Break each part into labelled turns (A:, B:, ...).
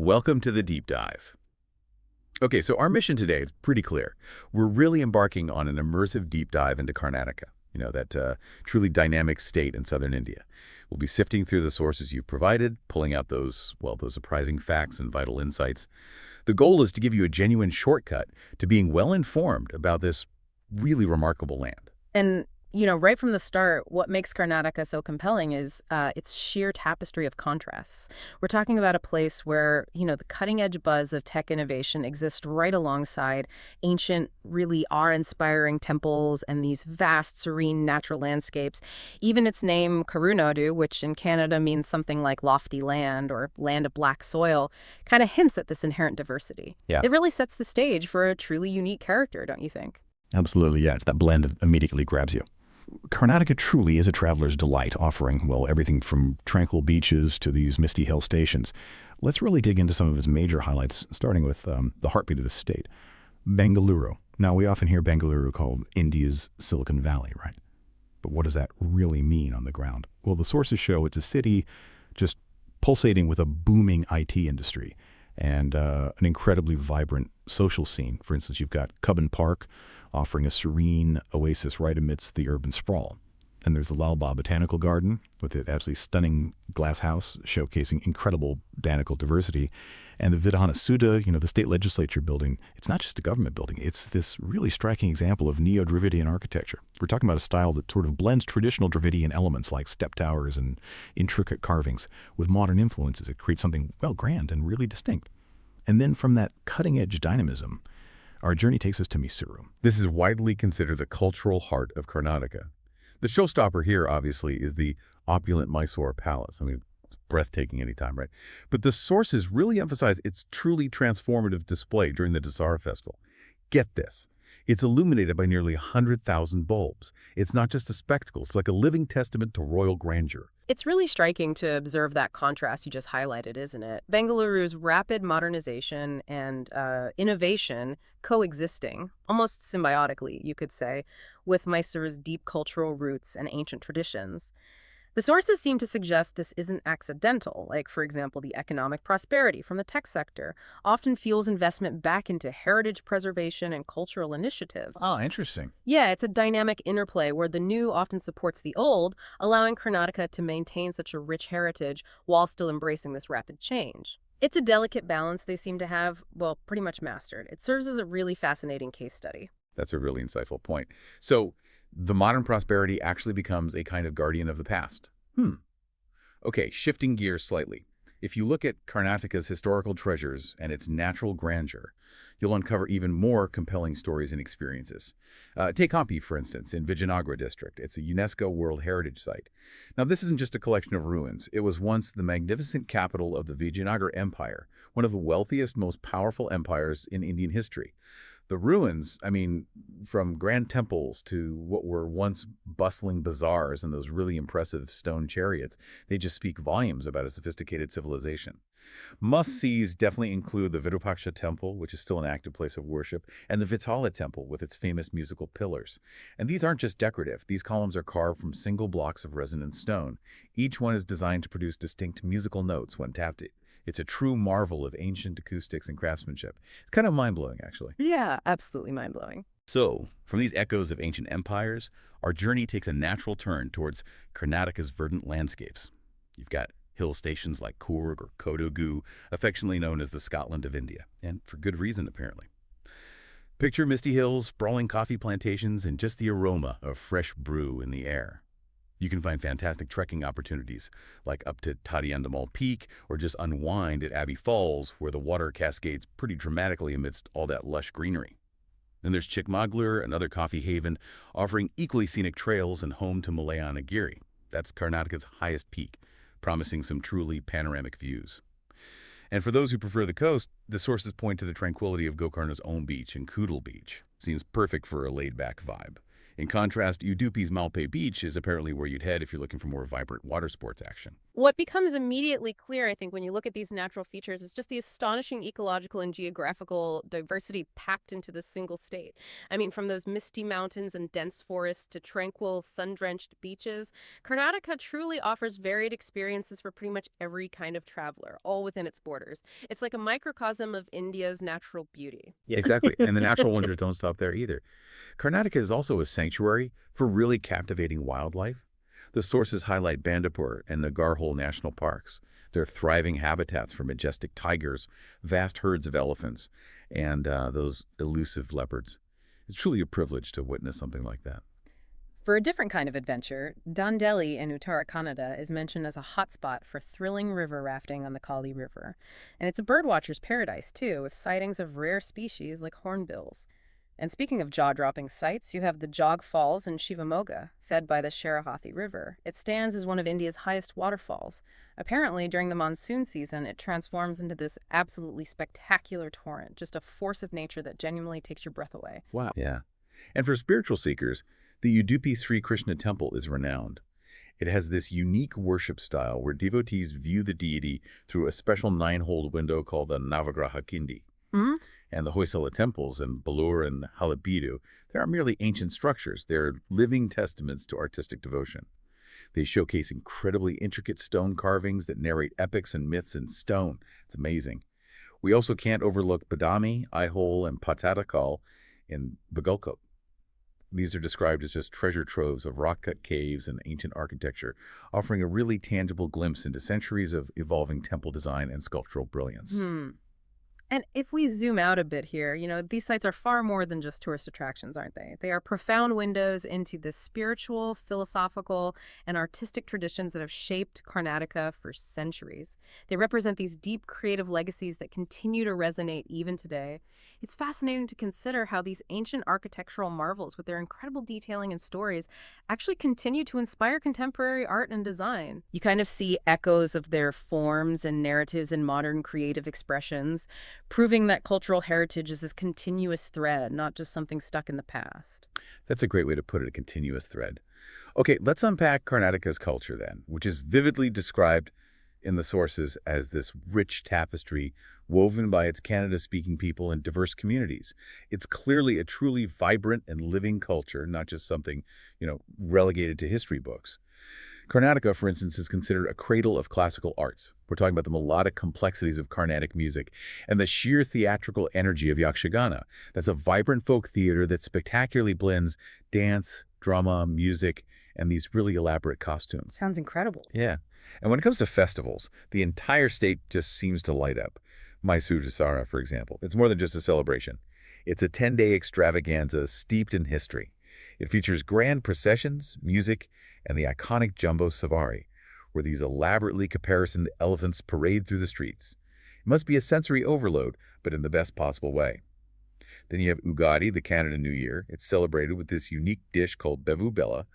A: Welcome to the deep dive. Okay, so our mission today is pretty clear. We're really embarking on an immersive deep dive into Karnataka, that truly dynamic state in southern India. We'll be sifting through the sources you've provided, pulling out those surprising facts and vital insights. The goal is to give you a genuine shortcut to being well-informed about this really remarkable land.
B: And, right from the start, what makes Karnataka so compelling is its sheer tapestry of contrasts. We're talking about a place where, the cutting-edge buzz of tech innovation exists right alongside ancient, really awe-inspiring temples and these vast, serene natural landscapes. Even its name, Karunadu, which in Canada means something like lofty land or land of black soil, kind of hints at this inherent diversity.
A: Yeah.
B: It really sets the stage for a truly unique character, don't you think?
C: Absolutely, yeah. It's that blend that immediately grabs you. Karnataka truly is a traveler's delight, offering, everything from tranquil beaches to these misty hill stations. Let's really dig into some of its major highlights, starting with the heartbeat of the state, Bengaluru. Now, we often hear Bengaluru called India's Silicon Valley, right? But what does that really mean on the ground? Well, the sources show it's a city just pulsating with a booming IT industry and an incredibly vibrant social scene. For instance, you've got Cubbon Park, offering a serene oasis right amidst the urban sprawl. And there's the Lalbagh Botanical Garden with its absolutely stunning glass house showcasing incredible botanical diversity. And the Vidhana Sudha, the state legislature building, it's not just a government building. It's this really striking example of Neo-Dravidian architecture. We're talking about a style that sort of blends traditional Dravidian elements like step towers and intricate carvings with modern influences. It creates something, grand and really distinct. And then from that cutting-edge dynamism, our journey takes us to Mysuru.
A: This is widely considered the cultural heart of Karnataka. The showstopper here, obviously, is the opulent Mysore Palace. I mean, it's breathtaking anytime, right? But the sources really emphasize its truly transformative display during the Dasara festival. Get this. It's illuminated by nearly 100,000 bulbs. It's not just a spectacle. It's like a living testament to royal grandeur.
B: It's really striking to observe that contrast you just highlighted, isn't it? Bengaluru's rapid modernization and innovation coexisting, almost symbiotically, you could say, with Mysore's deep cultural roots and ancient traditions. The sources seem to suggest this isn't accidental, like, for example, the economic prosperity from the tech sector often fuels investment back into heritage preservation and cultural initiatives.
A: Oh, interesting.
B: Yeah, it's a dynamic interplay where the new often supports the old, allowing Karnataka to maintain such a rich heritage while still embracing this rapid change. It's a delicate balance they seem to have, pretty much mastered. It serves as a really fascinating case study.
A: That's a really insightful point. So, the modern prosperity actually becomes a kind of guardian of the past. Okay, shifting gears slightly. If you look at Karnataka's historical treasures and its natural grandeur, you'll uncover even more compelling stories and experiences. Take Hampi, for instance, in Vijayanagara district. It's a UNESCO World Heritage Site. Now, this isn't just a collection of ruins. It was once the magnificent capital of the Vijayanagara Empire, one of the wealthiest, most powerful empires in Indian history. The ruins, from grand temples to what were once bustling bazaars and those really impressive stone chariots, they just speak volumes about a sophisticated civilization. Must-sees definitely include the Virupaksha Temple, which is still an active place of worship, and the Vitala Temple with its famous musical pillars. And these aren't just decorative. These columns are carved from single blocks of resonant stone. Each one is designed to produce distinct musical notes when tapped. It's a true marvel of ancient acoustics and craftsmanship. It's kind of mind-blowing, actually.
B: Yeah, absolutely mind-blowing.
D: So, from these echoes of ancient empires, our journey takes a natural turn towards Karnataka's verdant landscapes. You've got hill stations like Coorg or Kodagu, affectionately known as the Scotland of India, and for good reason, apparently. Picture misty hills, sprawling coffee plantations, and just the aroma of fresh brew in the air. You can find fantastic trekking opportunities, like up to Tadiandamal Peak, or just unwind at Abbey Falls, where the water cascades pretty dramatically amidst all that lush greenery. Then there's Chikmagalur, another coffee haven, offering equally scenic trails and home to Mullayanagiri. That's Karnataka's highest peak, promising some truly panoramic views. And for those who prefer the coast, the sources point to the tranquility of Gokarna's own beach and Kudal Beach. Seems perfect for a laid-back vibe. In contrast, Udupi's Malpe Beach is apparently where you'd head if you're looking for more vibrant water sports action.
B: What becomes immediately clear, I think, when you look at these natural features is just the astonishing ecological and geographical diversity packed into this single state. I mean, from those misty mountains and dense forests to tranquil, sun-drenched beaches, Karnataka truly offers varied experiences for pretty much every kind of traveler, all within its borders. It's like a microcosm of India's natural beauty.
A: Yeah, exactly. And the natural wonders don't stop there either. Karnataka is also a sanctuary for really captivating wildlife. The sources highlight Bandipur and Nagarhole national parks. They're thriving habitats for majestic tigers, vast herds of elephants, and those elusive leopards. It's truly a privilege to witness something like that.
B: For a different kind of adventure, Dandeli in Uttarakhand is mentioned as a hotspot for thrilling river rafting on the Kali River. And it's a birdwatcher's paradise, too, with sightings of rare species like hornbills. And speaking of jaw-dropping sights, you have the Jog Falls in Shivamoga, fed by the Sharahathi River. It stands as one of India's highest waterfalls. Apparently, during the monsoon season, it transforms into this absolutely spectacular torrent, just a force of nature that genuinely takes your breath away.
A: Wow. Yeah. And for spiritual seekers, the Udupi Sri Krishna Temple is renowned. It has this unique worship style where devotees view the deity through a special 9-hole window called the Navagraha Kindi.
B: Hmm?
A: And the Hoysala temples in Balur and Halebidu, they aren't merely ancient structures. They're living testaments to artistic devotion. They showcase incredibly intricate stone carvings that narrate epics and myths in stone. It's amazing. We also can't overlook Badami, Aihole, and Patadakal in Bagalkot. These are described as just treasure troves of rock-cut caves and ancient architecture, offering a really tangible glimpse into centuries of evolving temple design and sculptural brilliance.
B: And if we zoom out a bit here, these sites are far more than just tourist attractions, aren't they? They are profound windows into the spiritual, philosophical, and artistic traditions that have shaped Karnataka for centuries. They represent these deep creative legacies that continue to resonate even today. It's fascinating to consider how these ancient architectural marvels, with their incredible detailing and stories, actually continue to inspire contemporary art and design. You kind of see echoes of their forms and narratives in modern creative expressions, proving that cultural heritage is this continuous thread, not just something stuck in the past.
A: That's a great way to put it, a continuous thread. Okay, let's unpack Karnataka's culture then, which is vividly described in the sources as this rich tapestry woven by its Kannada-speaking people and diverse communities. It's clearly a truly vibrant and living culture, not just something, relegated to history books. Karnataka, for instance, is considered a cradle of classical arts. We're talking about the melodic complexities of Carnatic music and the sheer theatrical energy of Yakshagana. That's a vibrant folk theater that spectacularly blends dance, drama, music, and these really elaborate costumes.
B: Sounds incredible.
A: Yeah. And when it comes to festivals, the entire state just seems to light up. Mysore Dasara, for example. It's more than just a celebration. It's a 10-day extravaganza steeped in history. It features grand processions, music, and the iconic Jumbo Savari, where these elaborately caparisoned elephants parade through the streets. It must be a sensory overload, but in the best possible way. Then you have Ugadi, the Canada New Year. It's celebrated with this unique dish called Bevu Bella,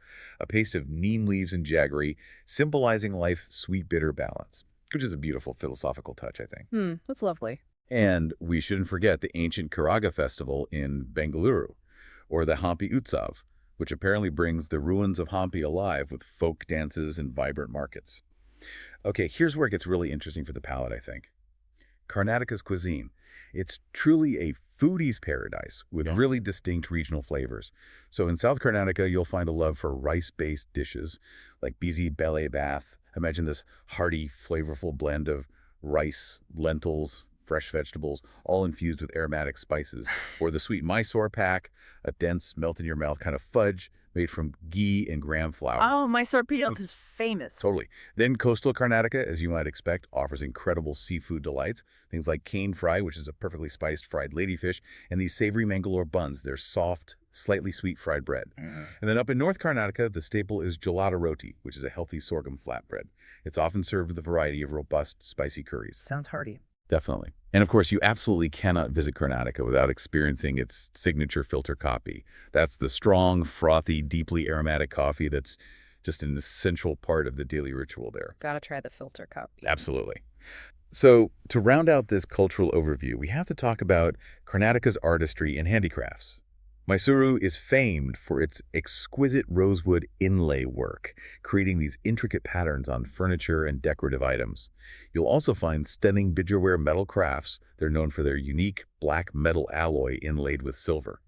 A: a paste of neem leaves and jaggery, symbolizing life's sweet-bitter balance, which is a beautiful philosophical touch, I think.
B: That's lovely.
A: And we shouldn't forget the ancient Karaga festival in Bengaluru, or the Hampi Utsav, which apparently brings the ruins of Hampi alive with folk dances and vibrant markets. Okay, here's where it gets really interesting for the palate, I think. Karnataka's cuisine. It's truly a foodie's paradise with really distinct regional flavors. So in South Karnataka, you'll find a love for rice-based dishes like bizi bele bath. Imagine this hearty, flavorful blend of rice, lentils, fresh vegetables, all infused with aromatic spices. Or the sweet Mysore pak, a dense, melt-in-your-mouth kind of fudge made from ghee and gram flour.
B: Oh, Mysore Peelt is famous.
A: Totally. Then coastal Karnataka, as you might expect, offers incredible seafood delights. Things like cane fry, which is a perfectly spiced fried ladyfish, and these savory Mangalore buns. They're soft, slightly sweet fried bread. And then up in North Karnataka, the staple is gelada roti, which is a healthy sorghum flatbread. It's often served with a variety of robust, spicy curries.
B: Sounds hearty.
A: Definitely. And of course, you absolutely cannot visit Karnataka without experiencing its signature filter coffee. That's the strong, frothy, deeply aromatic coffee that's just an essential part of the daily ritual there.
B: Gotta try the filter coffee.
A: Absolutely. So to round out this cultural overview, we have to talk about Karnataka's artistry and handicrafts. Mysuru is famed for its exquisite rosewood inlay work, creating these intricate patterns on furniture and decorative items. You'll also find stunning Bijarware metal crafts. They're known for their unique black metal alloy inlaid with silver.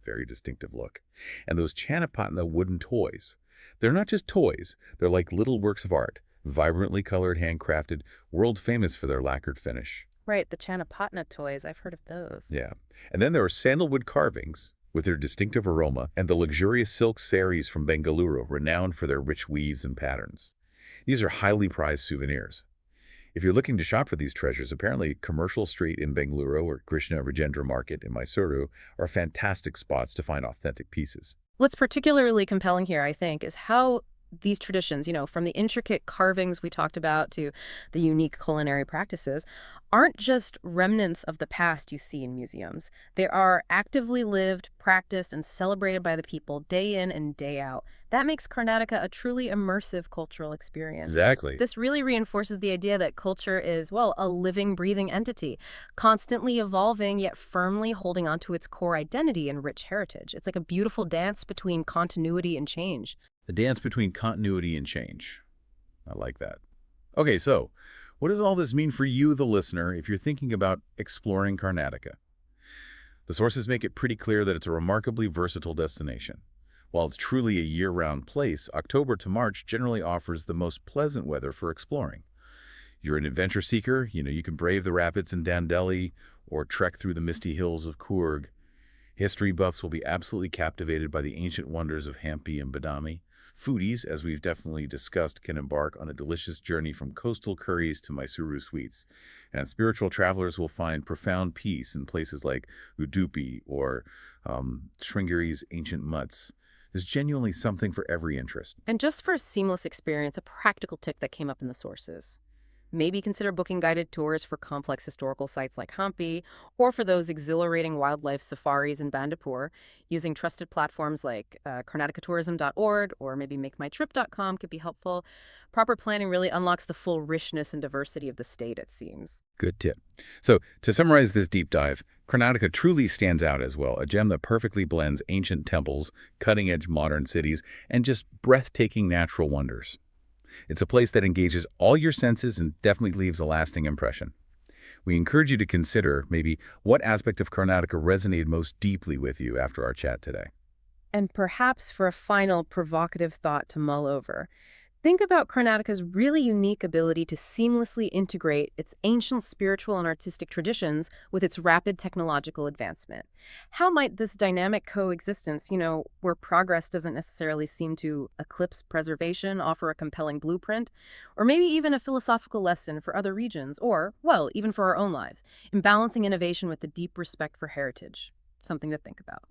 A: Very distinctive look. And those Chanapatna wooden toys. They're not just toys, they're like little works of art, vibrantly colored, handcrafted, world famous for their lacquered finish.
B: Right, the Chanapatna toys. I've heard of those.
A: Yeah. And then there are sandalwood carvings with their distinctive aroma and the luxurious silk saris from Bengaluru, renowned for their rich weaves and patterns. These are highly prized souvenirs. If you're looking to shop for these treasures, apparently Commercial Street in Bengaluru or Krishna Rajendra Market in Mysuru are fantastic spots to find authentic pieces.
B: What's particularly compelling here, I think, is how these traditions, from the intricate carvings we talked about to the unique culinary practices, aren't just remnants of the past you see in museums. They are actively lived, practiced, and celebrated by the people day in and day out. That makes Karnataka a truly immersive cultural experience.
A: Exactly.
B: This really reinforces the idea that culture is, well, a living, breathing entity, constantly evolving yet firmly holding onto its core identity and rich heritage. It's like a beautiful dance between continuity and change.
A: The dance between continuity and change. I like that. Okay, so what does all this mean for you, the listener, if you're thinking about exploring Karnataka? The sources make it pretty clear that it's a remarkably versatile destination. While it's truly a year-round place, October to March generally offers the most pleasant weather for exploring. You're an adventure seeker, you can brave the rapids in Dandeli or trek through the misty hills of Coorg. History buffs will be absolutely captivated by the ancient wonders of Hampi and Badami. Foodies, as we've definitely discussed, can embark on a delicious journey from coastal curries to Mysuru sweets. And spiritual travelers will find profound peace in places like Udupi or Sringeri's ancient mutts. There's genuinely something for every interest.
B: And just for a seamless experience, a practical tip that came up in the sources. Maybe consider booking guided tours for complex historical sites like Hampi, or for those exhilarating wildlife safaris in Bandipur, using trusted platforms like karnatakatourism.org or maybe makemytrip.com could be helpful. Proper planning really unlocks the full richness and diversity of the state, it seems.
A: Good tip. So, to summarize this deep dive, Karnataka truly stands out as well, a gem that perfectly blends ancient temples, cutting-edge modern cities, and just breathtaking natural wonders. It's a place that engages all your senses and definitely leaves a lasting impression. We encourage you to consider maybe what aspect of Karnataka resonated most deeply with you after our chat today.
B: And perhaps for a final provocative thought to mull over, think about Karnataka's really unique ability to seamlessly integrate its ancient spiritual and artistic traditions with its rapid technological advancement. How might this dynamic coexistence, where progress doesn't necessarily seem to eclipse preservation, offer a compelling blueprint, or maybe even a philosophical lesson for other regions, or, well, even for our own lives, in balancing innovation with the deep respect for heritage? Something to think about.